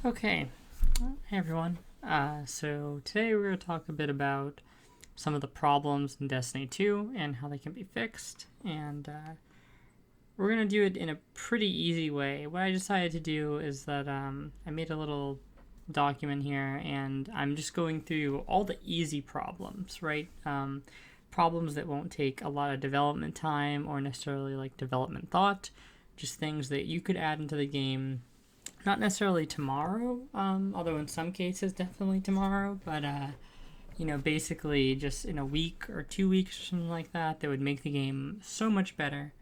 Okay, hey everyone. So today we're going to talk a bit about some of the problems in Destiny 2 and how they can be fixed. And we're going to do it in a pretty easy way. What I decided to do is that I made a little document here and I'm just going through all the easy problems, right? Problems that won't take a lot of development time or necessarily like development thought, just things that you could add into the game not necessarily tomorrow, although in some cases definitely tomorrow, but basically just in a week or 2 weeks or something like that would make the game so much better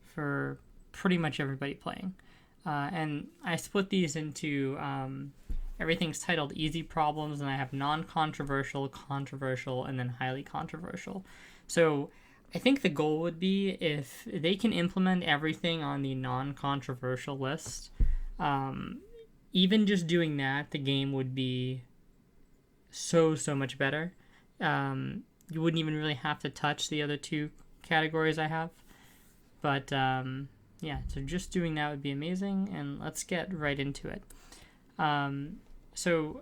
for pretty much everybody playing. And I split these into everything's titled easy problems, and I have non-controversial, controversial, and then highly controversial. So I think the goal would be if they can implement everything on the non-controversial list. Even just doing that, the game would be so much better. You wouldn't even really have to touch the other two categories I have. But yeah, so just doing that would be amazing, and let's get right into it. So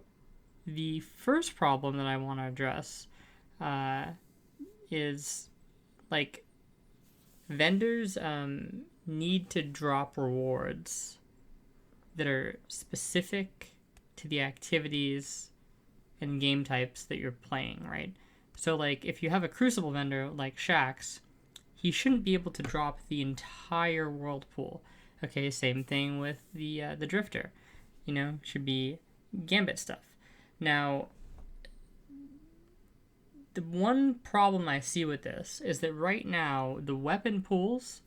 the first problem that I want to address is like vendors need to drop rewards that are specific to the activities and game types that you're playing, right? So, like, if you have a Crucible vendor like Shax, he shouldn't be able to drop the entire world pool. Okay, same thing with the Drifter. Should be Gambit stuff. Now, the one problem I see with this is that right now, the weapon pools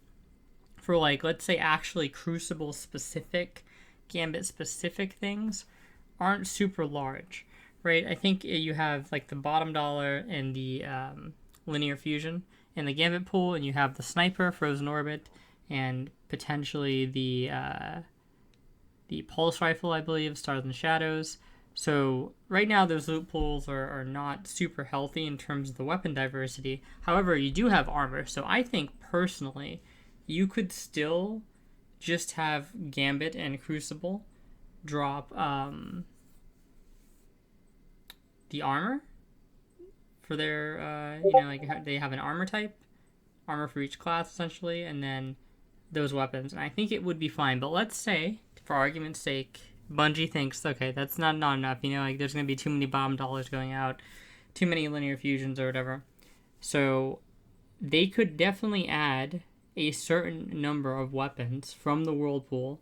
for, like, let's say actually Crucible specific Gambit specific things aren't super large, right? I think you have like the bottom dollar and the linear fusion in the Gambit pool, and you have the sniper, frozen orbit, and potentially the pulse rifle, I believe, stars and shadows. So right now those loot pools are not super healthy in terms of the weapon diversity. However, you do have armor, so I think personally you could still just have Gambit and Crucible drop the armor for their, like they have an armor type, armor for each class essentially, and then those weapons. And I think it would be fine. But let's say, for argument's sake, Bungie thinks, okay, that's not enough. Like there's going to be too many bomb dollars going out, too many linear fusions or whatever. So they could definitely add a certain number of weapons from the world pool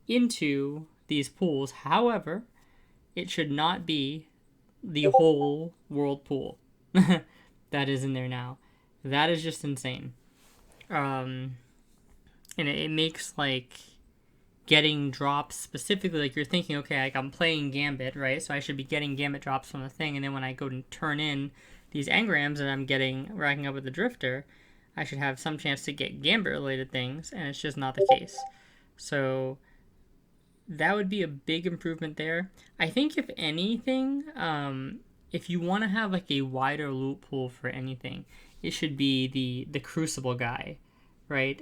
into these pools. However, it should not be the whole world pool that is in there now. That is just insane. And it makes like getting drops specifically, like you're thinking, okay, like I'm playing Gambit, right? So I should be getting Gambit drops from the thing, and then when I go to turn in these engrams that I'm racking up with the Drifter, I should have some chance to get Gambit-related things, and it's just not the case. So that would be a big improvement there. I think if anything, if you want to have like a wider loot pool for anything, it should be the Crucible guy, right?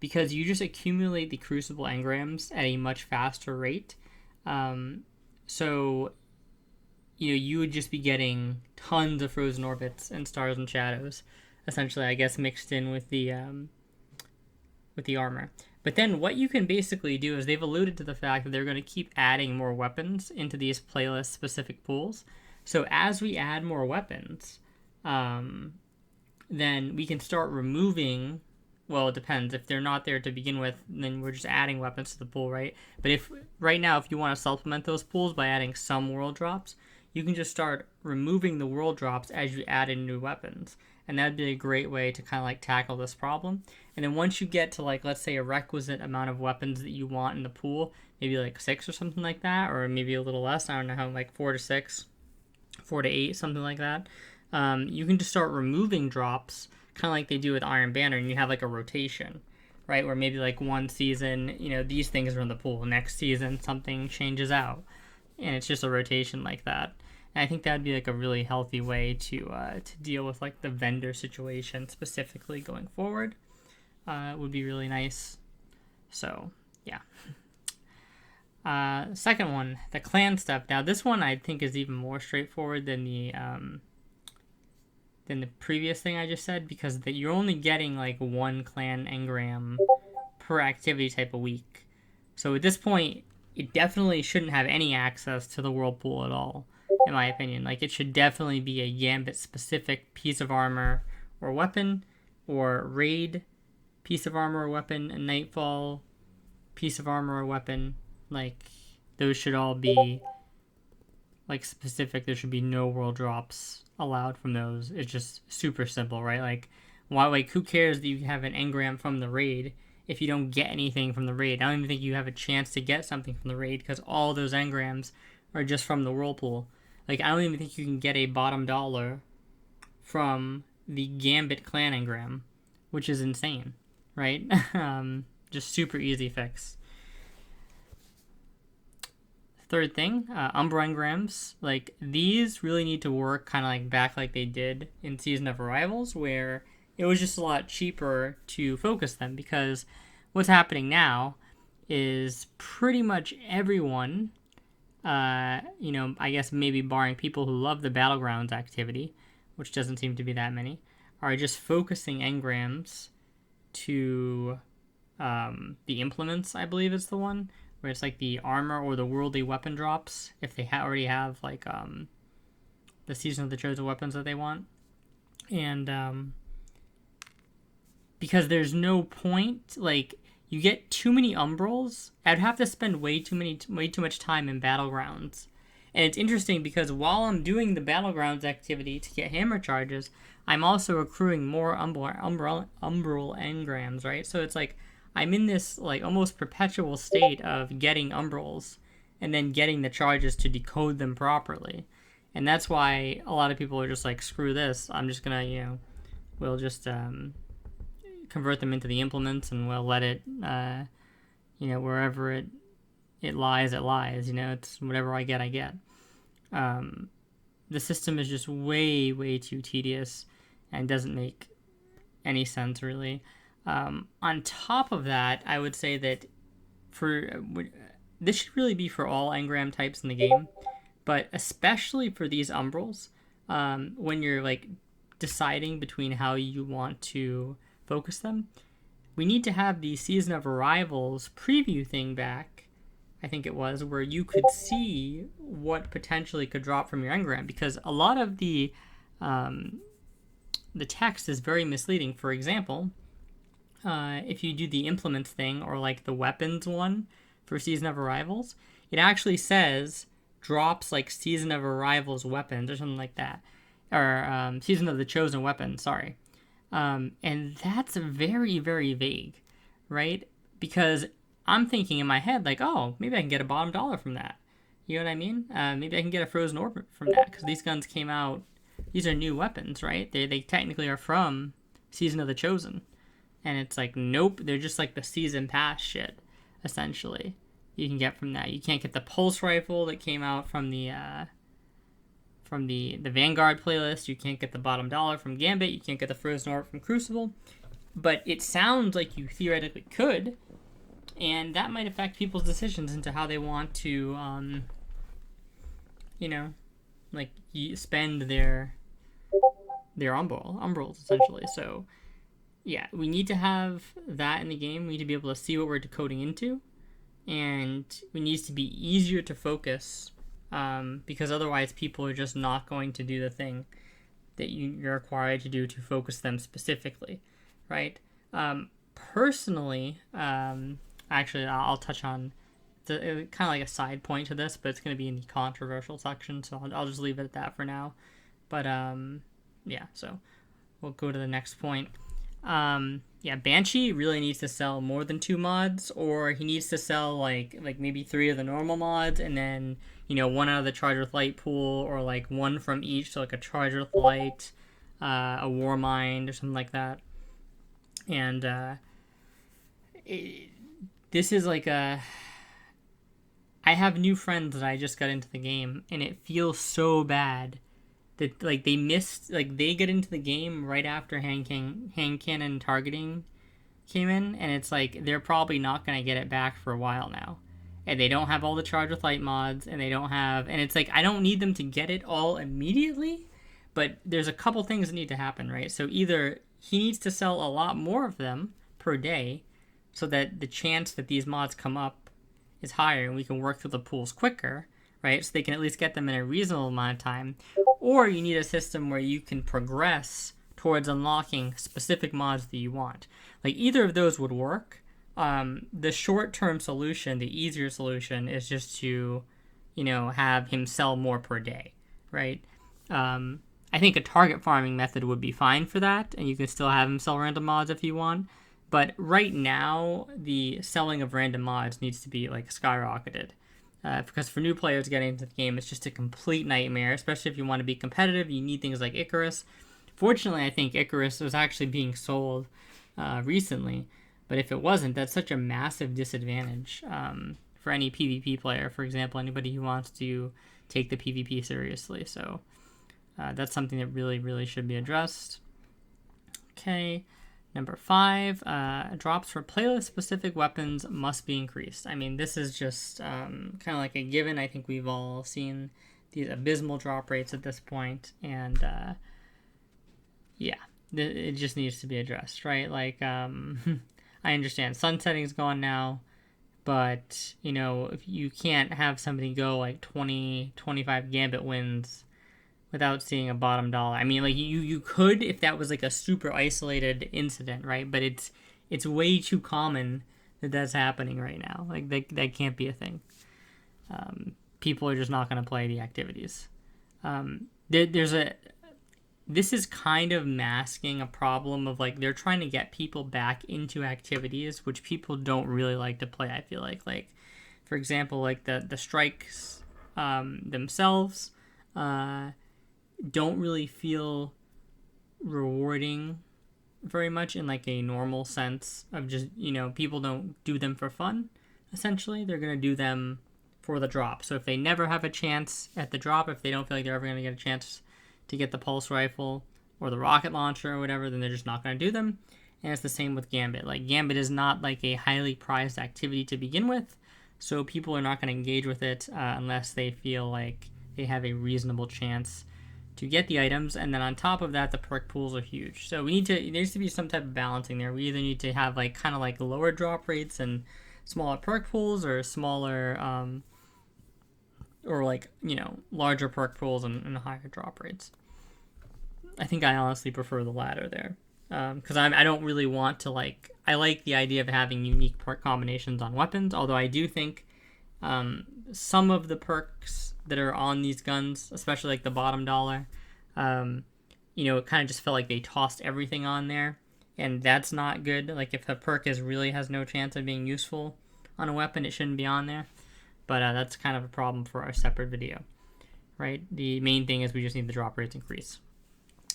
Because you just accumulate the Crucible engrams at a much faster rate. So you would just be getting tons of frozen orbits and stars and shadows, essentially, I guess, mixed in with the armor. But then what you can basically do is they've alluded to the fact that they're going to keep adding more weapons into these playlist-specific pools. So as we add more weapons, then we can start removing. Well, it depends. If they're not there to begin with, then we're just adding weapons to the pool, right? But if right now, if you want to supplement those pools by adding some world drops, you can just start removing the world drops as you add in new weapons. And that'd be a great way to kind of like tackle this problem. And then once you get to like, let's say a requisite amount of weapons that you want in the pool, maybe like 6 or something like that, or maybe a little less, I don't know how, like 4 to 6, 4 to 8, something like that. You can just start removing drops, kind of like they do with Iron Banner, and you have like a rotation, right? Where maybe like one season, these things are in the pool. Next season, something changes out. And it's just a rotation like that. And I think that'd be like a really healthy way to deal with like the vendor situation specifically going forward. It would be really nice. So, yeah. Second one, the clan stuff. Now this one I think is even more straightforward than the previous thing I just said, because you're only getting like one clan engram per activity type a week. So at this point, it definitely shouldn't have any access to the whirlpool at all, in my opinion. Like, it should definitely be a Gambit specific piece of armor or weapon, or raid piece of armor or weapon, a Nightfall piece of armor or weapon. Like, those should all be like specific. There should be no world drops allowed from those. It's just super simple, right? Like, why? Like, who cares that you have an engram from the raid if you don't get anything from the raid? I don't even think you have a chance to get something from the raid, because all those engrams are just from the whirlpool. Like, I don't even think you can get a bottom dollar from the Gambit clan engram, which is insane, right? Just super easy fix. Third thing, Umbra engrams. Like, these really need to work kind of like back like they did in Season of Arrivals, where it was just a lot cheaper to focus them, because what's happening now is pretty much everyone, I guess maybe barring people who love the Battlegrounds activity, which doesn't seem to be that many, are just focusing engrams to the implements, I believe is the one, where it's like the armor or the worldly weapon drops, if they already have like the Season of the Chosen weapons that they want. And because there's no point, like, you get too many umbrals, I'd have to spend way too much time in Battlegrounds. And it's interesting because while I'm doing the Battlegrounds activity to get hammer charges, I'm also accruing more umbral engrams, right? So it's like I'm in this like almost perpetual state of getting umbrals and then getting the charges to decode them properly. And that's why a lot of people are just like, screw this, I'm just gonna, we'll just convert them into the implements, and we'll let it, wherever it lies, it lies. It's whatever I get. The system is just way, way too tedious and doesn't make any sense, really. On top of that, I would say that this should really be for all engram types in the game, but especially for these umbrals, when you're like deciding between how you want to focus them, we need to have the Season of Arrivals preview thing back, I think it was, where you could see what potentially could drop from your engram, because a lot of the text is very misleading. For example, if you do the implements thing, or like the weapons one for Season of Arrivals, it actually says drops like Season of Arrivals weapons or something like that, or Season of the Chosen weapons, sorry. And that's very, very vague, right? Because I'm thinking in my head, like, oh, maybe I can get a bottom dollar from that. You know what I mean? Maybe I can get a frozen orb from that, because these guns came out, these are new weapons, right? They technically are from Season of the Chosen. And it's like, nope, they're just like the season pass shit, essentially. You can get from that. You can't get the pulse rifle that came out from the Vanguard playlist. You can't get the bottom dollar from Gambit. You can't get the frozen orb from Crucible. But it sounds like you theoretically could, and that might affect people's decisions into how they want to, spend their umbrals, essentially. So, yeah, we need to have that in the game. We need to be able to see what we're decoding into, and it needs to be easier to focus, because otherwise people are just not going to do the thing that you're required to do to focus them specifically, right? Personally, actually, I'll touch on kind of like a side point to this, but it's going to be in the controversial section, so I'll just leave it at that for now. But so we'll go to the next point. Banshee really needs to sell more than 2 mods, or he needs to sell like maybe 3 of the normal mods, and then 1 out of the Charge with Light pool, or like 1 from each, so like a Charge with Light, a Warmind, or something like that. And this is like I have new friends that I just got into the game, and it feels so bad that like they missed, like they get into the game right after hand cannon targeting came in, and it's like they're probably not going to get it back for a while now. and they don't have all the Charge with Light mods, and they don't have, and it's like, I don't need them to get it all immediately, but there's a couple things that need to happen, right? So either he needs to sell a lot more of them per day so that the chance that these mods come up is higher and we can work through the pools quicker, right? So they can at least get them in a reasonable amount of time. Or you need a system where you can progress towards unlocking specific mods that you want. Like, either of those would work. The short-term solution, the easier solution, is just to, have him sell more per day, right? I think a target farming method would be fine for that, and you can still have him sell random mods if you want. But right now, the selling of random mods needs to be, like, skyrocketed. Because for new players getting into the game, it's just a complete nightmare, especially if you want to be competitive. You need things like Icarus. Fortunately, I think Icarus was actually being sold recently, but if it wasn't, that's such a massive disadvantage for any PvP player, for example, anybody who wants to take the PvP seriously. So that's something that really, really should be addressed. Okay. Number 5, drops for playlist-specific weapons must be increased. I mean, this is just kind of like a given. I think we've all seen these abysmal drop rates at this point, and yeah, it just needs to be addressed, right? Like, I understand sunsetting's gone now, but, if you can't have somebody go like 20, 25 Gambit wins without seeing a bottom dollar. I mean, like, you could if that was like a super isolated incident, right? But it's way too common that that's happening right now. Like, that can't be a thing. People are just not going to play the activities. This is kind of masking a problem of, like, they're trying to get people back into activities, which people don't really like to play, I feel like. Like, for example, like the strikes themselves, don't really feel rewarding very much in like a normal sense of just, people don't do them for fun, essentially. They're going to do them for the drop. So if they never have a chance at the drop, if they don't feel like they're ever going to get a chance to get the pulse rifle or the rocket launcher or whatever, then they're just not going to do them. And it's the same with Gambit. Like, Gambit is not like a highly prized activity to begin with, so people are not going to engage with it unless they feel like they have a reasonable chance to get the items. And then on top of that, the perk pools are huge. So there needs to be some type of balancing there. We either need to have like kind of like lower drop rates and smaller perk pools, or smaller or like, larger perk pools and higher drop rates. I think I honestly prefer the latter there, because I don't really want to, like, I like the idea of having unique perk combinations on weapons, although I do think some of the perks that are on these guns, especially like the bottom dollar, it kind of just felt like they tossed everything on there, and that's not good. Like, if a perk really has no chance of being useful on a weapon, it shouldn't be on there. But that's kind of a problem for our separate video, right? The main thing is we just need the drop rates increase.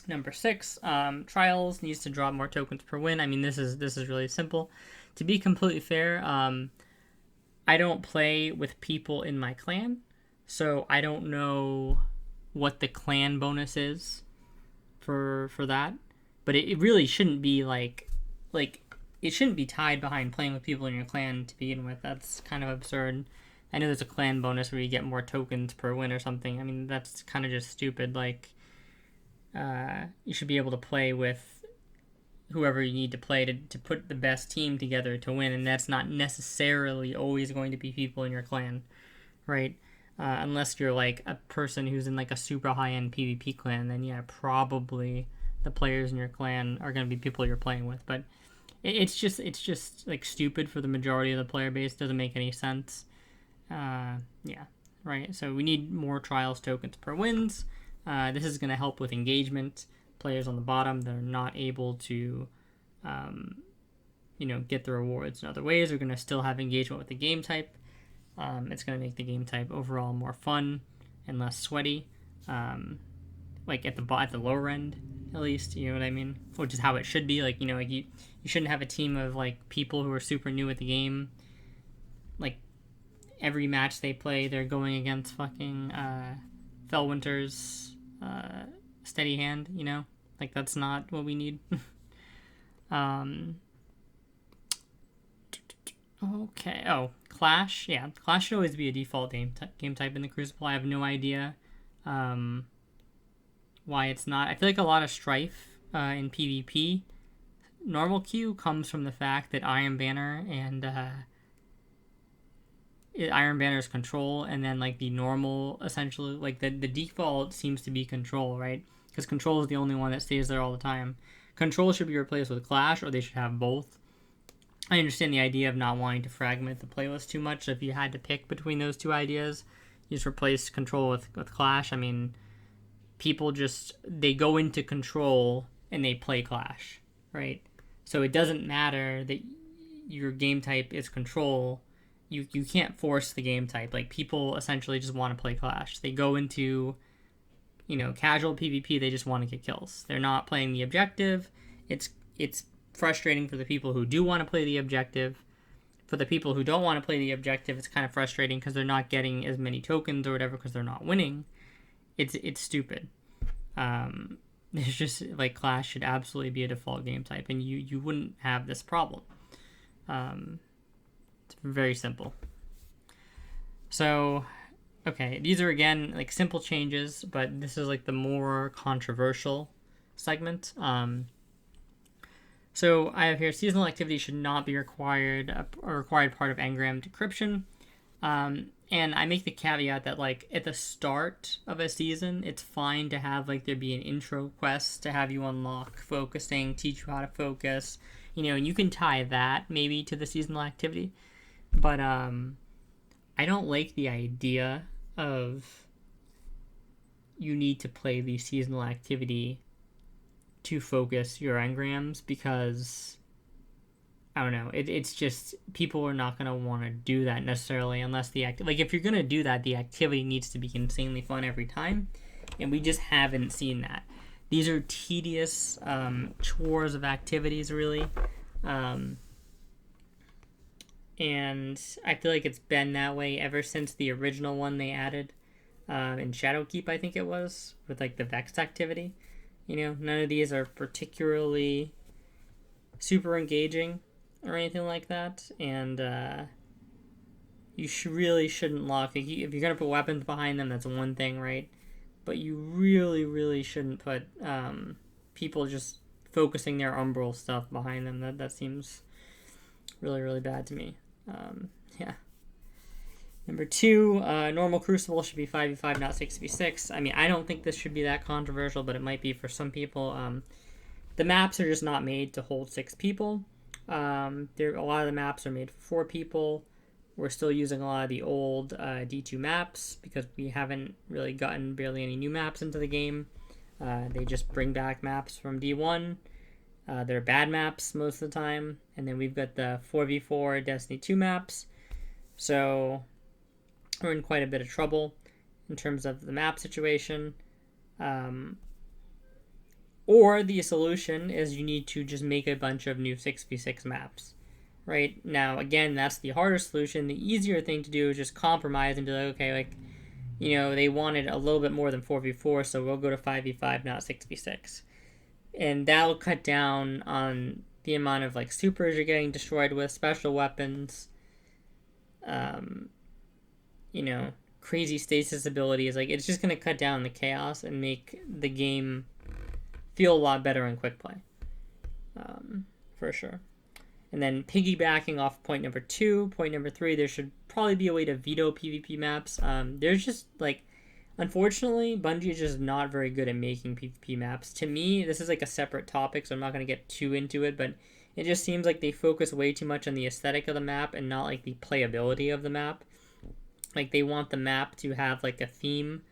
Number 6, trials needs to drop more tokens per win. I mean, this is really simple. To be completely fair, I don't play with people in my clan, so I don't know what the clan bonus is for that. But it really shouldn't be like it shouldn't be tied behind playing with people in your clan to begin with. That's kind of absurd. I know there's a clan bonus where you get more tokens per win or something. I mean, that's kind of just stupid. Like, you should be able to play with whoever you need to play to put the best team together to win, and that's not necessarily always going to be people in your clan, right? Unless you're like a person who's in like a super high-end PvP clan, then yeah, probably the players in your clan are going to be people you're playing with. But it's just like stupid for the majority of the player base. It doesn't make any sense. Yeah, right. So we need more trials tokens per wins. This is going to help with engagement. Players on the bottom, they're not able to, get the rewards in other ways. We're going to still have engagement with the game type. It's going to make the game type overall more fun and less sweaty. Like at the lower end, at least, you know what I mean? Which is how it should be. Like, you shouldn't have a team of like people who are super new at the game. Like, every match they play, they're going against fucking Fellwinter's steady hand, Like, that's not what we need. Okay. Oh, Clash. Yeah, Clash should always be a default game type in the Crucible. I have no idea um, why it's not. I feel like a lot of strife in PvP normal queue comes from the fact that Iron Banner and Iron Banner's control, and then like the normal, essentially, like the default seems to be control, right? Because control is the only one that stays there all the time. Control should be replaced with Clash, or they should have both. I understand the idea of not wanting to fragment the playlist too much. So if you had to pick between those two ideas, you just replace control with Clash. I mean, people just, they go into control and they play Clash, right? So it doesn't matter that your game type is control. You can't force the game type. Like, people essentially just want to play Clash. They go into, casual PvP, they just want to get kills. They're not playing the objective. It's frustrating for the people who do want to play the objective. For the people who don't want to play the objective, it's kind of frustrating because they're not getting as many tokens or whatever because they're not winning. It's stupid. It's just like Clash should absolutely be a default game type, and you wouldn't have this problem. It's very simple. So, okay, these are again like simple changes, but this is like the more controversial segment. So I have here seasonal activity should not be required, a required part of engram decryption. And I make the caveat that like at the start of a season, it's fine to have like there be an intro quest to have you unlock focusing, teach you how to focus, and you can tie that maybe to the seasonal activity. But I don't like the idea of you need to play the seasonal activity to focus your engrams, because I don't know, it's just people are not going to want to do that necessarily unless the like if you're going to do that, the activity needs to be insanely fun every time, and we just haven't seen that. These are tedious chores of activities, really, and I feel like it's been that way ever since the original one they added in Shadowkeep, I think it was, with like the Vex activity. None of these are particularly super engaging or anything like that, and you really shouldn't lock. If you're gonna put weapons behind them, that's one thing, right? But you really, really shouldn't put people just focusing their umbral stuff behind them. That seems really, really bad to me. Yeah. Number 2, normal Crucible should be 5v5, not 6v6. I mean, I don't think this should be that controversial, but it might be for some people. The maps are just not made to hold 6 people. A lot of the maps are made for 4 people. We're still using a lot of the old D2 maps because we haven't really gotten barely any new maps into the game. They just bring back maps from D1. They're bad maps most of the time. And then we've got the 4v4 Destiny 2 maps. So we're in quite a bit of trouble in terms of the map situation. Or the solution is you need to just make a bunch of new 6v6 maps. Right? Now, again, that's the harder solution. The easier thing to do is just compromise and be like, okay, like, they wanted a little bit more than 4v4, so we'll go to 5v5, not 6v6. And that'll cut down on the amount of, like, supers you're getting destroyed with, special weapons, crazy stasis abilities. Like, it's just going to cut down the chaos and make the game feel a lot better in quick play. For sure. And then piggybacking off point number 2, point number 3, there should probably be a way to veto PvP maps. There's just, like, unfortunately, Bungie is just not very good at making PvP maps. To me, this is like a separate topic, so I'm not going to get too into it, but it just seems like they focus way too much on the aesthetic of the map and not, like, the playability of the map. Like, they want the map to have, like, a theme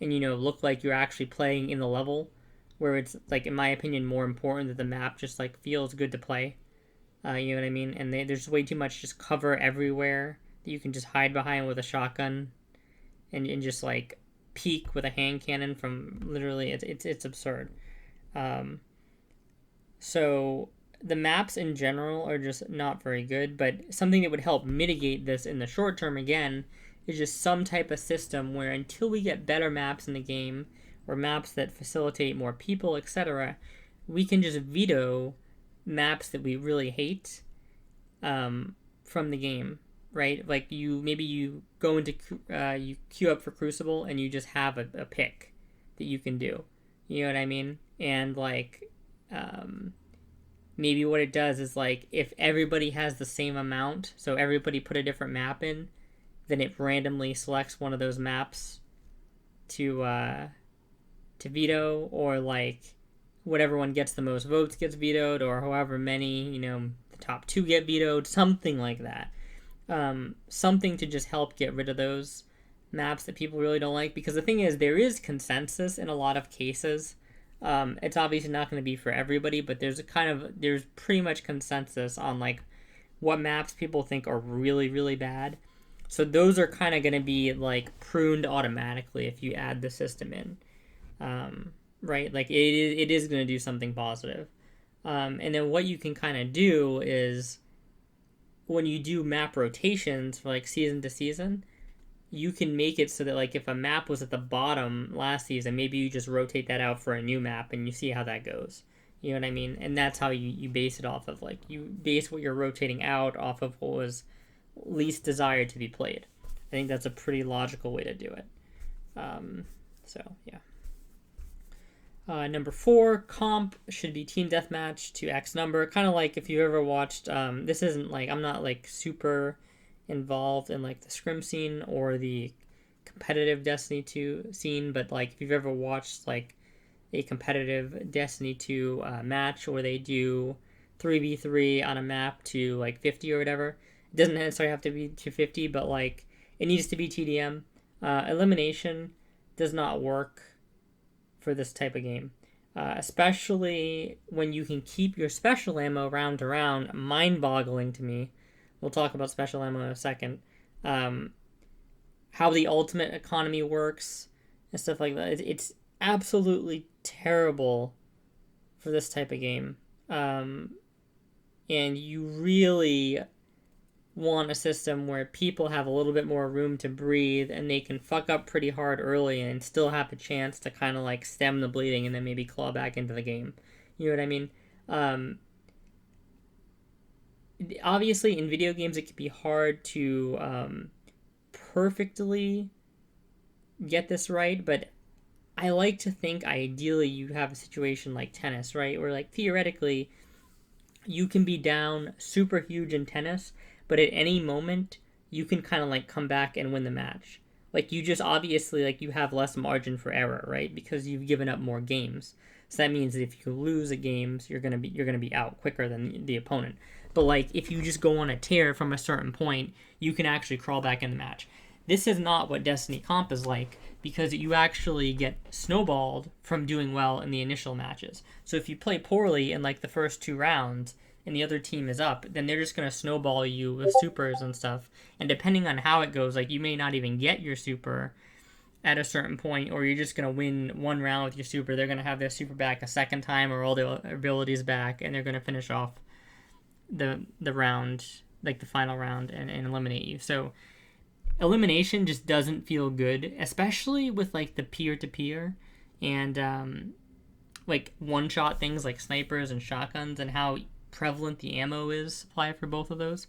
and, look like you're actually playing in the level, where it's, like, in my opinion, more important that the map just, like, feels good to play. You know what I mean? And there's way too much just cover everywhere that you can just hide behind with a shotgun and just, like, peek with a hand cannon from literally, it's absurd. So the maps in general are just not very good, but something that would help mitigate this in the short term, again, is just some type of system where until we get better maps in the game, or maps that facilitate more people, etc., we can just veto maps that we really hate from the game, right? Like you go into you queue up for Crucible and you just have a pick that you can do. You know what I mean? And like maybe what it does is like if everybody has the same amount, so everybody put a different map in, then it randomly selects one of those maps to veto, or like whatever one gets the most votes gets vetoed, or however many, the top two get vetoed, something like that. Something to just help get rid of those maps that people really don't like, because the thing is, there is consensus in a lot of cases. It's obviously not going to be for everybody, but there's pretty much consensus on like what maps people think are really, really bad. So those are kind of going to be like pruned automatically if you add the system in, right? Like it is going to do something positive. And then what you can kind of do is when you do map rotations for like season to season, you can make it so that like if a map was at the bottom last season, maybe you just rotate that out for a new map and you see how that goes. You know what I mean? And that's how you base it off of. Like you base what you're rotating out off of what was least desired to be played. I think that's a pretty logical way to do it. So yeah. Number 4, comp should be team deathmatch to X number. Kind of like if you ever watched, this isn't like, I'm not like super involved in like the scrim scene or the competitive Destiny 2 scene, but like if you've ever watched like a competitive Destiny 2 match where they do 3v3 on a map to like 50 or whatever, it doesn't necessarily have to be to 50, but like it needs to be TDM. Elimination does not work for this type of game, especially when you can keep your special ammo round to round. Mind-boggling to me. We'll talk about special ammo in a second. How the ultimate economy works and stuff like that. It's absolutely terrible for this type of game. And you really want a system where people have a little bit more room to breathe and they can fuck up pretty hard early and still have a chance to kind of like stem the bleeding and then maybe claw back into the game. You know what I mean? Obviously, in video games, it can be hard to perfectly get this right, but I like to think ideally you have a situation like tennis, right? Where like theoretically you can be down super huge in tennis, but at any moment you can kind of like come back and win the match. Like you just obviously like you have less margin for error, right? Because you've given up more games. So that means that if you lose a game, you're gonna be out quicker than the opponent. But like if you just go on a tear from a certain point, you can actually crawl back in the match. This is not what Destiny Comp is like, because you actually get snowballed from doing well in the initial matches. So if you play poorly in like the first 2 rounds and the other team is up, then they're just going to snowball you with supers and stuff. And depending on how it goes, like you may not even get your super at a certain point, or you're just going to win one round with your super. They're going to have their super back a second time, or all their abilities back, and they're going to finish off the round, like the final round, and eliminate you. So elimination just doesn't feel good, especially with like the peer-to-peer and like one-shot things like snipers and shotguns, and how prevalent the ammo is supply for both of those.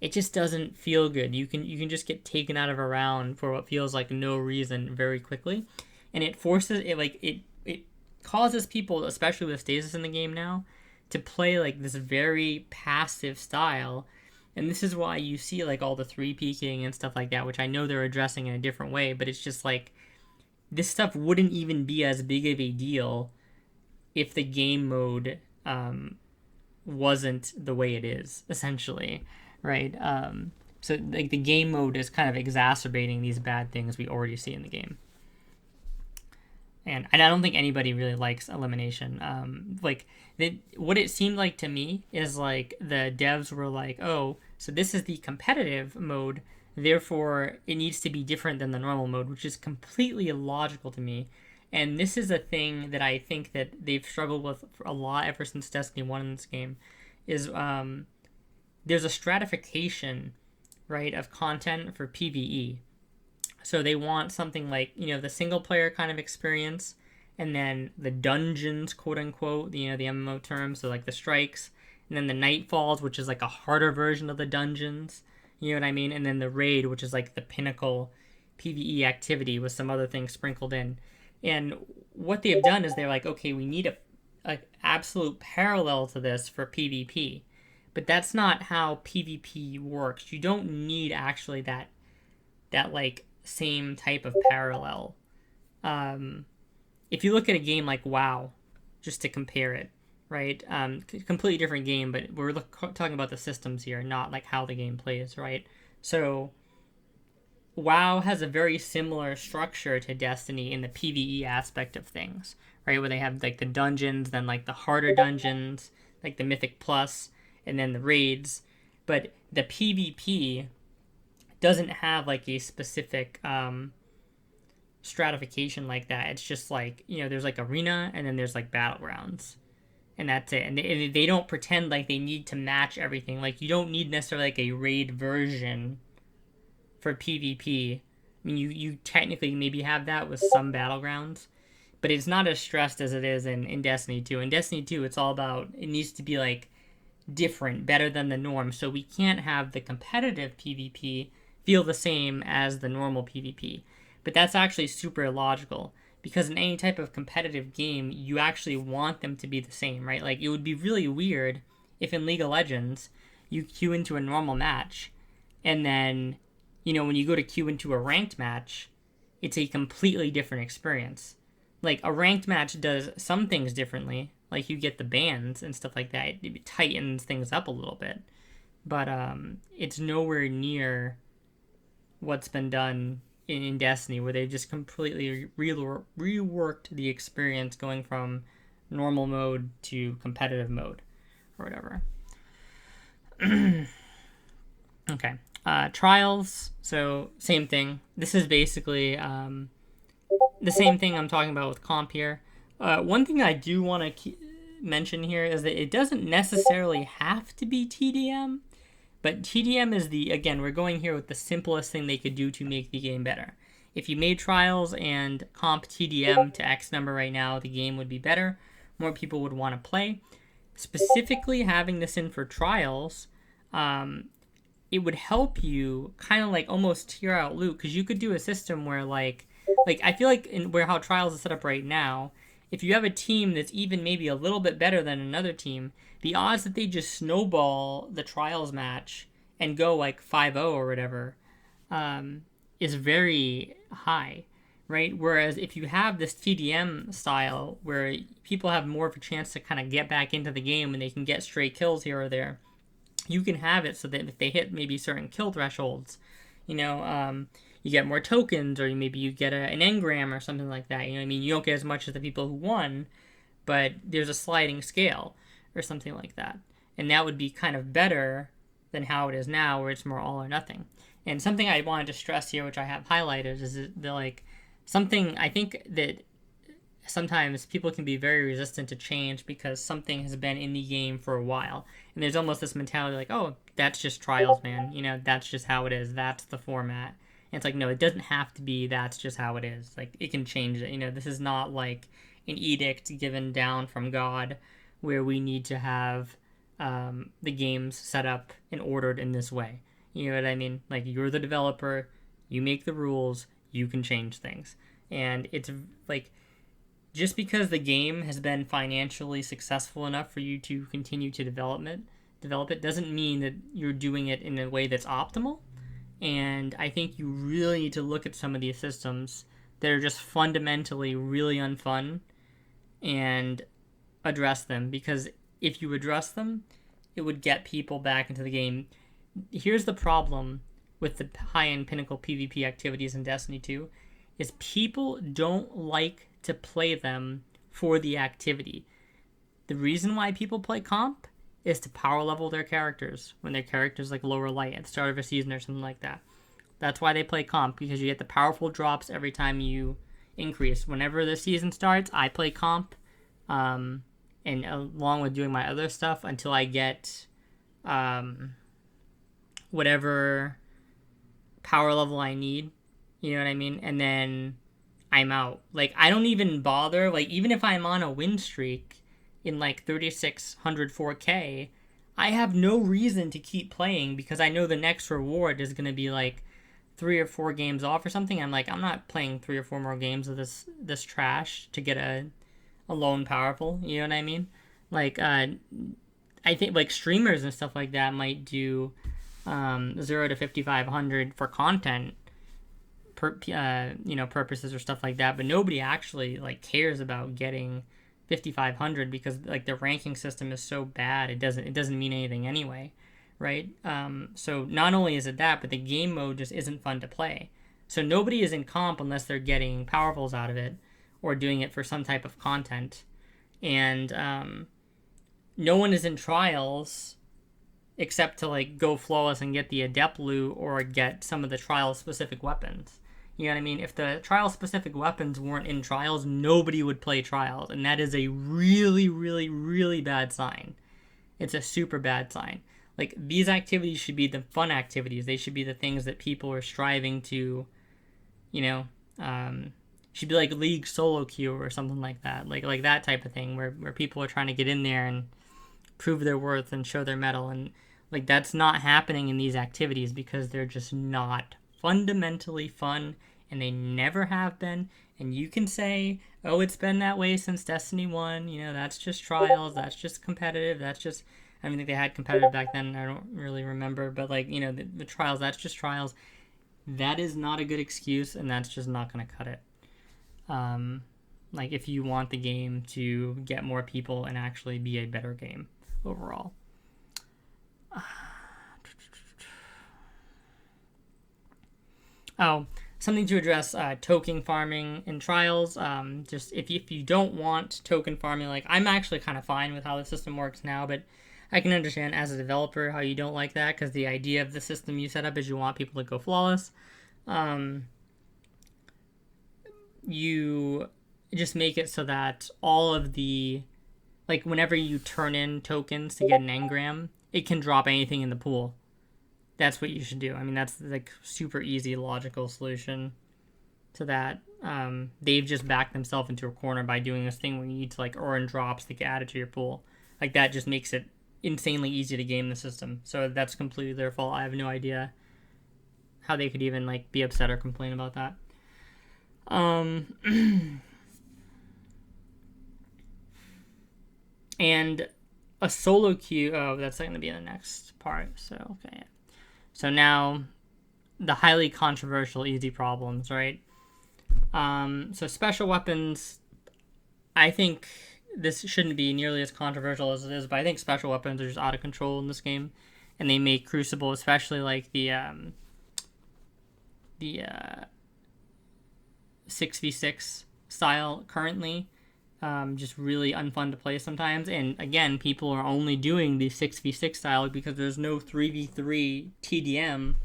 It just doesn't feel good. You can just get taken out of a round for what feels like no reason very quickly, and it forces it, like it causes people, especially with stasis in the game now, to play like this very passive style. And this is why you see like all the 3-peaking and stuff like that, which I know they're addressing in a different way, but it's just like this stuff wouldn't even be as big of a deal if the game mode wasn't the way it is, essentially, right? So like the game mode is kind of exacerbating these bad things we already see in the game. And I don't think anybody really likes elimination. What it seemed like to me is like the devs were like, oh, so this is the competitive mode, therefore it needs to be different than the normal mode, which is completely illogical to me. And this is a thing that I think that they've struggled with a lot ever since Destiny 1 in this game, is there's a stratification, right, of content for PvE. So they want something like, the single player kind of experience, and then the dungeons, quote unquote, the MMO term, so like the strikes, and then the Nightfalls, which is like a harder version of the dungeons. You know what I mean? And then the Raid, which is like the pinnacle PvE activity with some other things sprinkled in. And what they have done is they're like, okay, we need a absolute parallel to this for PvP. But that's not how PvP works. You don't need actually that like same type of parallel. If you look at a game like WoW, just to compare it, right? Completely different game, but we're talking about the systems here, not like how the game plays, right? So WoW has a very similar structure to Destiny in the PvE aspect of things, right? Where they have like the dungeons, then like the harder dungeons, like the Mythic Plus, and then the raids. But the PvP doesn't have like a specific stratification like that. It's just like, there's like arena and then there's like battlegrounds. And that's it. And they don't pretend like they need to match everything. Like, you don't need necessarily like a raid version for PvP. I mean, you technically maybe have that with some battlegrounds, but it's not as stressed as it is in Destiny 2. In Destiny 2, it's all about, it needs to be like different, better than the norm. So we can't have the competitive PvP feel the same as the normal PvP. But that's actually super illogical, because in any type of competitive game, you actually want them to be the same, right? Like, it would be really weird if in League of Legends, you queue into a normal match, and then, when you go to queue into a ranked match, it's a completely different experience. Like, a ranked match does some things differently, like you get the bans and stuff like that. It tightens things up a little bit. But it's nowhere near what's been done in Destiny, where they just completely reworked the experience going from normal mode to competitive mode or whatever. Okay. Trials. So same thing. This is basically the same thing I'm talking about with comp here. One thing I do want to mention here is that it doesn't necessarily have to be TDM. But TDM is again, we're going here with the simplest thing they could do to make the game better. If you made Trials and comp TDM to X number right now, the game would be better. More people would want to play. Specifically, having this in for Trials, it would help you kind of like almost tier out loot, because you could do a system where like I feel like how Trials is set up right now, if you have a team that's even maybe a little bit better than another team, the odds that they just snowball the Trials match and go like 5-0 or whatever is very high, right? Whereas if you have this TDM style where people have more of a chance to kind of get back into the game and they can get stray kills here or there, you can have it so that if they hit maybe certain kill thresholds, you get more tokens, or maybe you get an engram or something like that. You don't get as much as the people who won, but there's a sliding scale or something like that. And that would be kind of better than how it is now, where it's more all or nothing. And something I wanted to stress here, which I have highlighted, is that something I think that sometimes people can be very resistant to change because something has been in the game for a while. And there's almost this mentality like, oh, that's just Trials, man. That's just how it is. That's the format. And it's like, no, it doesn't have to be that's just how it is. Like, it can change it. This is not like an edict given down from God where we need to have the games set up and ordered in this way. You know what I mean? Like, you're the developer, you make the rules, you can change things. And it's like, just because the game has been financially successful enough for you to continue to develop it doesn't mean that you're doing it in a way that's optimal. And I think you really need to look at some of these systems that are just fundamentally really unfun and address them, because if you address them, it would get people back into the game. Here's the problem with the high-end pinnacle PvP activities in Destiny 2, is people don't like to play them for the activity. The reason why people play comp is to power level their characters when their characters like lower light at the start of a season or something like that. That's why they play comp, because you get the powerful drops every time you increase. Whenever the season starts, I play comp, and along with doing my other stuff until I get whatever power level I need. You know what I mean? And then I'm out. Like, I don't even bother. Like, even if I'm on a win streak in like 3600 4K, I have no reason to keep playing because I know the next reward is going to be like 3 or 4 games off or something. I'm like, I'm not playing 3 or 4 more games of this trash to get a lone powerful. You know what I mean? Like, I think like streamers and stuff like that might do 0 to 5,500 for content purposes or stuff like that, but nobody actually like cares about getting 5,500 because like the ranking system is so bad it doesn't mean anything anyway, right? So not only is it that, but the game mode just isn't fun to play. So nobody is in comp unless they're getting powerfuls out of it or doing it for some type of content, and no one is in trials except to like go flawless and get the adept loot or get some of the trial specific weapons. You know what I mean? If the trial specific weapons weren't in trials, nobody would play trials, and that is a really, really, really bad sign. It's a super bad sign. Like, these activities should be the fun activities. They should be the things that people are striving to, should be like League solo queue or something like that. Like that type of thing where people are trying to get in there and prove their worth and show their mettle. And like, that's not happening in these activities because they're just not fundamentally fun, and they never have been. And you can say, oh, it's been that way since Destiny 1, that's just trials, that's just competitive, that's just, I don't think they had competitive back then, I don't really remember, but like, the trials, that's just trials. That is not a good excuse, and that's just not going to cut it. Like, if you want the game to get more people and actually be a better game overall. Oh, something to address token farming in trials. Just if you don't want token farming, like, I'm actually kind of fine with how the system works now, but I can understand as a developer how you don't like that, because the idea of the system you set up is you want people to go flawless. You just make it so that all of the, like, whenever you turn in tokens to get an engram, it can drop anything in the pool. That's what you should do. I mean, that's like super easy, logical solution to that. They've just backed themselves into a corner by doing this thing where you need to like earn drops to get added to your pool. Like, that just makes it insanely easy to game the system. So that's completely their fault. I have no idea how they could even like be upset or complain about that. And a solo queue. Oh, that's going to be in the next part. So okay. So now, the highly controversial easy problems, right? So special weapons, I think this shouldn't be nearly as controversial as it is, but I think special weapons are just out of control in this game, and they make Crucible, especially like the 6v6 style currently, just really unfun to play sometimes. And again, people are only doing the 6v6 style because there's no 3v3 TDM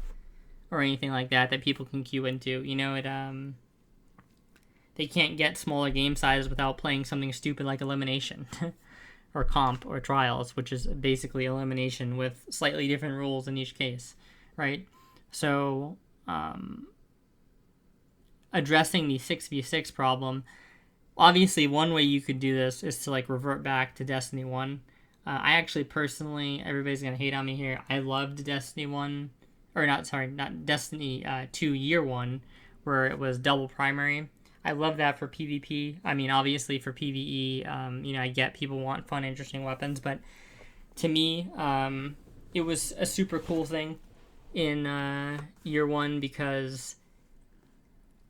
or anything like that people can queue into. They can't get smaller game sizes without playing something stupid like elimination or comp or trials, which is basically elimination with slightly different rules in each case, right? So addressing the 6v6 problem, obviously one way you could do this is to like revert back to Destiny 1. I actually personally, everybody's going to hate on me here, I loved Destiny 1, or not Destiny 2 Year 1, where it was double primary. I love that for PvP. I mean, obviously for PvE, I get people want fun, interesting weapons, but to me, it was a super cool thing in Year 1 because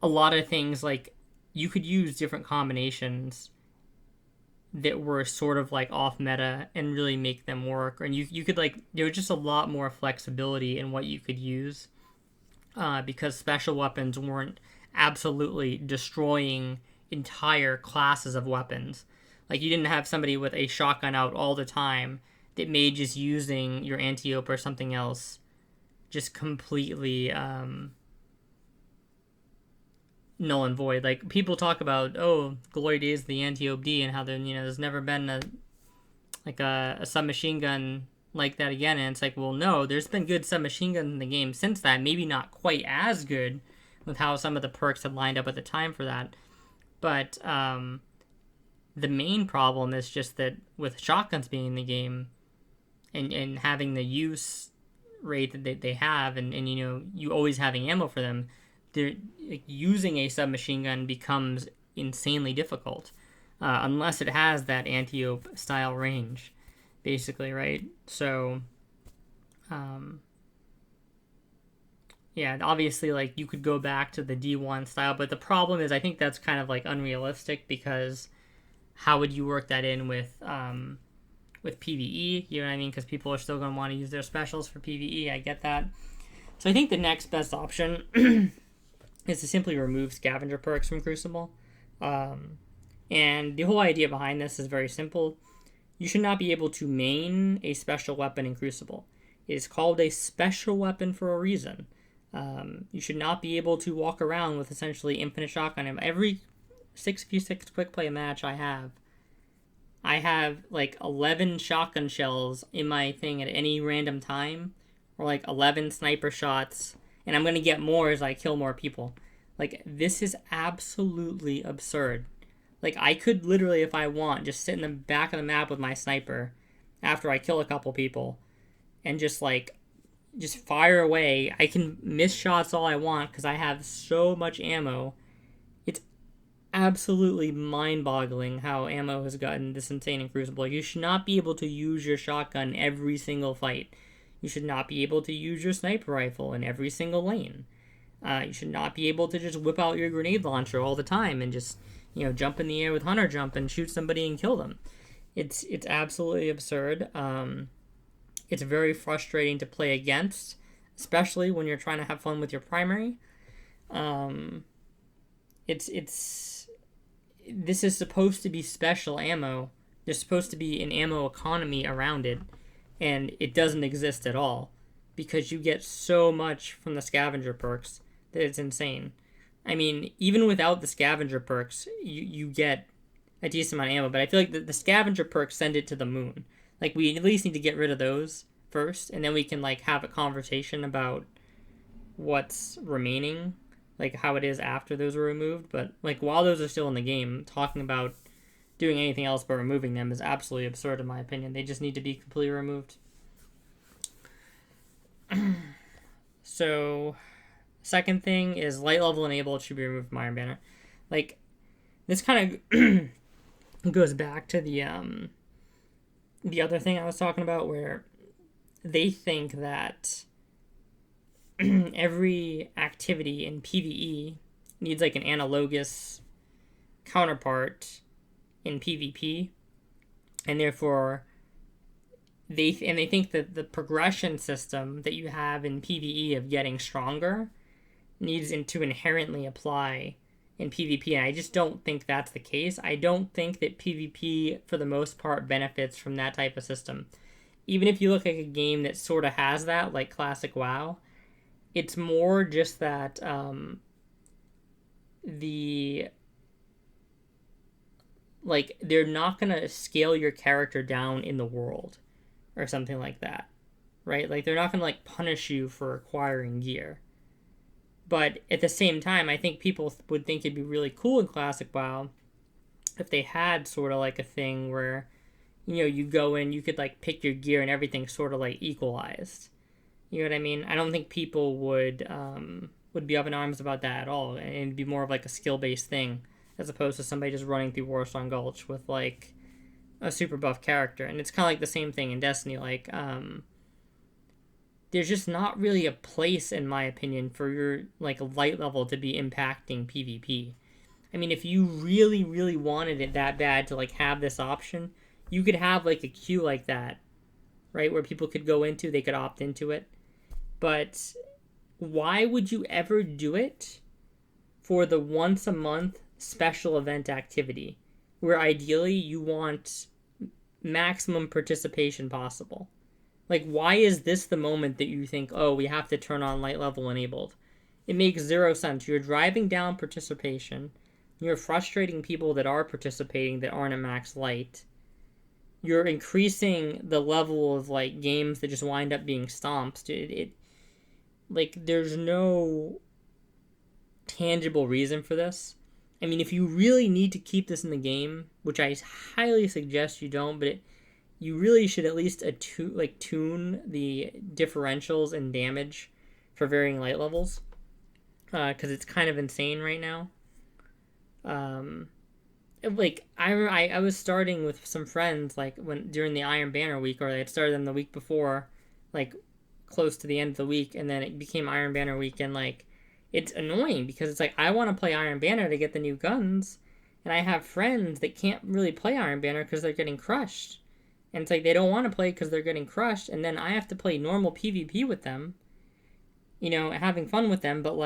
a lot of things, like, you could use different combinations that were sort of like off meta and really make them work. And you could like, there was just a lot more flexibility in what you could use because special weapons weren't absolutely destroying entire classes of weapons. Like, you didn't have somebody with a shotgun out all the time that made just using your anti-op or something else just completely null and void. Like, people talk about, oh, glory days of the anti-OD and how there's never been a submachine gun like that again. And it's like, well, no, there's been good submachine guns in the game since that. Maybe not quite as good with how some of the perks had lined up at the time for that. But the main problem is just that with shotguns being in the game, and having the use rate that they have, and you always having ammo for them, they're like, using a submachine gun becomes insanely difficult, unless it has that anti-ope style range, basically, right? So, yeah, obviously, like, you could go back to the D1 style, but the problem is I think that's kind of like unrealistic, because how would you work that in with PvE? You know what I mean? Because people are still going to want to use their specials for PvE. I get that. So I think the next best option is to simply remove scavenger perks from Crucible. And the whole idea behind this is very simple. You should not be able to main a special weapon in Crucible. It is called a special weapon for a reason. You should not be able to walk around with essentially infinite shotgun. Every 6v6 quick play match I have like 11 shotgun shells in my thing at any random time, or like 11 sniper shots, and I'm going to get more as I kill more people. Like, this is absolutely absurd. Like, I could literally, if I want, just sit in the back of the map with my sniper after I kill a couple people and just fire away. I can miss shots all I want because I have so much ammo. It's absolutely mind-boggling how ammo has gotten this insane in Crucible. You should not be able to use your shotgun every single fight. You should not be able to use your sniper rifle in every single lane. You should not be able to just whip out your grenade launcher all the time and just, jump in the air with hunter jump and shoot somebody and kill them. It's absolutely absurd. It's very frustrating to play against, especially when you're trying to have fun with your primary. This is supposed to be special ammo. There's supposed to be an ammo economy around it, and it doesn't exist at all, because you get so much from the scavenger perks that it's insane. I mean, even without the scavenger perks, you get a decent amount of ammo, but I feel like the scavenger perks send it to the moon. Like, we at least need to get rid of those first, and then we can, like, have a conversation about what's remaining, like, how it is after those are removed. But, like, while those are still in the game, talking about doing anything else but removing them is absolutely absurd in my opinion. They just need to be completely removed. So, second thing is light level enabled should be removed from Iron Banner. Like, this kind of goes back to the other thing I was talking about, where they think that every activity in PvE needs like an analogous counterpart in PvP, and therefore they think that the progression system that you have in PvE of getting stronger needs to inherently apply in PvP, and I just don't think that's the case. I don't think that PvP, for the most part, benefits from that type of system. Even if you look at a game that sort of has that, like classic WoW, it's more just that they're not going to scale your character down in the world or something like that, right? Like, they're not going to, like, punish you for acquiring gear. But at the same time, I think people would think it'd be really cool in Classic WoW if they had sort of like a thing where, you go in, you could like pick your gear and everything sort of like equalized. You know what I mean? I don't think people would be up in arms about that at all. And it'd be more of like a skill-based thing as opposed to somebody just running through Warsong Gulch with like a super buff character. And it's kind of like the same thing in Destiny. Like, there's just not really a place, in my opinion, for your like light level to be impacting PvP. I mean, if you really, really wanted it that bad to like have this option, you could have like a queue like that, right, where people could go into, they could opt into it. But why would you ever do it for the once a month special event activity, where ideally you want maximum participation possible? Like, why is this the moment that you think, oh, we have to turn on light level enabled? It makes zero sense. You're driving down participation. You're frustrating people that are participating that aren't at max light. You're increasing the level of, like, games that just wind up being stomps. There's no tangible reason for this. I mean, if you really need to keep this in the game, which I highly suggest you don't, but you really should at least tune the differentials and damage for varying light levels, because it's kind of insane right now. I was starting with some friends during the Iron Banner week, or they had started them the week before, close to the end of the week, and then it became Iron Banner week, and it's annoying because it's I want to play Iron Banner to get the new guns, and I have friends that can't really play Iron Banner because they're getting crushed. And it's they don't want to play because they're getting crushed, and then I have to play normal PvP with them, having fun with them, but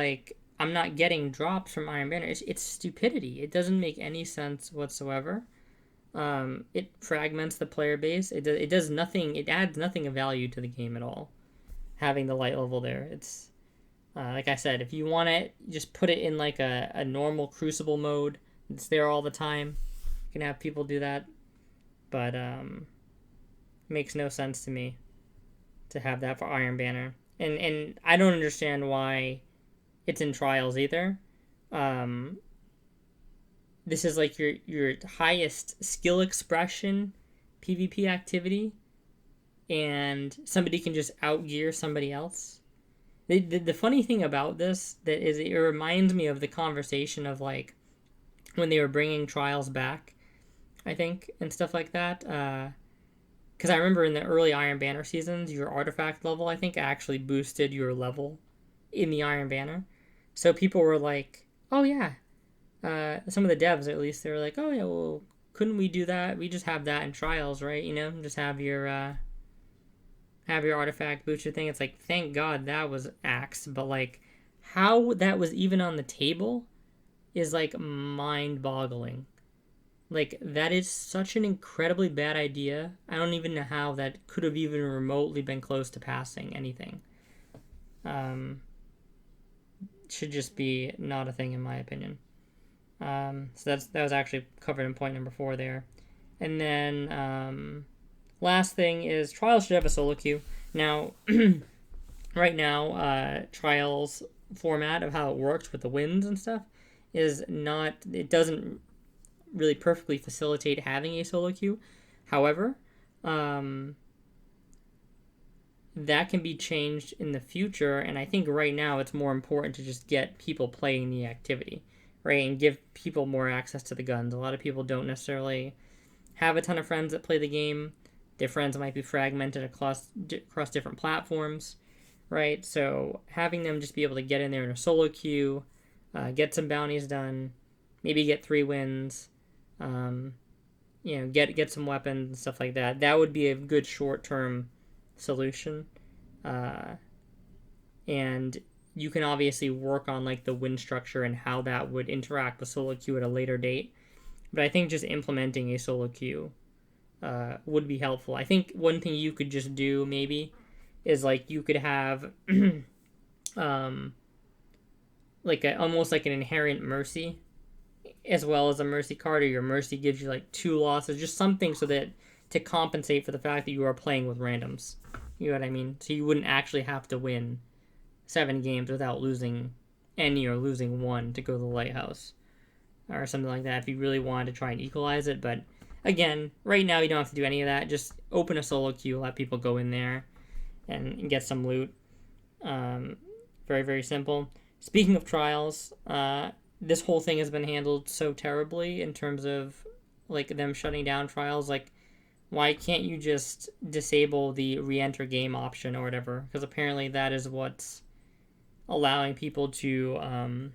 I'm not getting drops from Iron Banner. It's stupidity. It doesn't make any sense whatsoever. It fragments the player base. It does nothing. It adds nothing of value to the game at all. Having the light level there, it's like I said, if you want it, just put it in a normal Crucible mode. It's there all the time. You can have people do that, but makes no sense to me to have that for Iron Banner. And I don't understand why it's in Trials either. This is your highest skill expression PvP activity, and somebody can just outgear somebody else. The funny thing about this is it reminds me of the conversation of when they were bringing Trials back, I think, and stuff like that. Because I remember in the early Iron Banner seasons, your artifact level, I think, actually boosted your level in the Iron Banner. So people were oh yeah. Some of the devs, at least, they were oh yeah, well, couldn't we do that? We just have that in Trials, right? Just have your artifact booster thing. It's thank God that was axed, but how that was even on the table is mind-boggling. That is such an incredibly bad idea. I don't even know how that could have even remotely been close to passing anything. Should just be not a thing in my opinion. So that was actually covered in point number 4 there. And then last thing is Trials should have a solo queue. Now, right now, Trials format of how it works with the wins and stuff is not, it doesn't really perfectly facilitate having a solo queue. However, that can be changed in the future, and I think right now it's more important to just get people playing the activity, right, and give people more access to the guns. A lot of people don't necessarily have a ton of friends that play the game. Their friends might be fragmented across different platforms, right? So having them just be able to get in there in a solo queue, get some bounties done, maybe get 3 wins, get some weapons and stuff like that. That would be a good short-term solution. And you can obviously work on the win structure and how that would interact with solo queue at a later date. But I think just implementing a solo queue would be helpful. I think one thing you could just do maybe is you could have almost an inherent mercy as well as a mercy card, or your mercy gives you 2 losses, just something so that to compensate for the fact that you are playing with randoms. You know what I mean? So you wouldn't actually have to win 7 games without losing any or losing 1 to go to the lighthouse or something like that if you really wanted to try and equalize it. But again, right now you don't have to do any of that. Just open a solo queue, let people go in there and get some loot. Very, very simple. Speaking of Trials, this whole thing has been handled so terribly in terms of them shutting down Trials. Why can't you just disable the re-enter game option or whatever? Because apparently that is what's allowing people to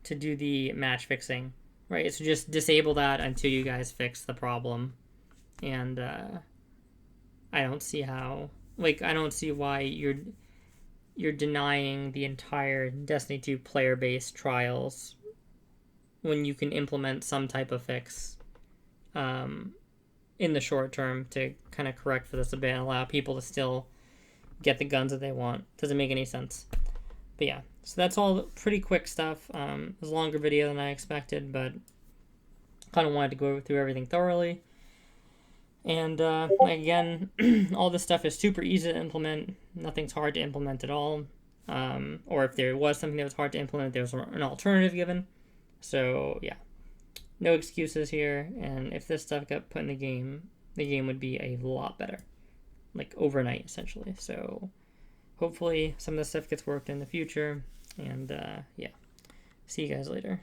do the match fixing, right? So just disable that until you guys fix the problem. And I don't see how, I don't see why you're denying the entire Destiny 2 player base Trials when you can implement some type of fix in the short term to kind of correct for this a bit and allow people to still get the guns that they want. Doesn't make any sense. But yeah, so that's all pretty quick stuff. It was a longer video than I expected, but kind of wanted to go through everything thoroughly. And again, all this stuff is super easy to implement. Nothing's hard to implement at all. Or if there was something that was hard to implement, there was an alternative given. So yeah. no excuses here. And if this stuff got put in the game would be a lot better, like overnight essentially. So hopefully some of this stuff gets worked in the future. And yeah, see you guys later.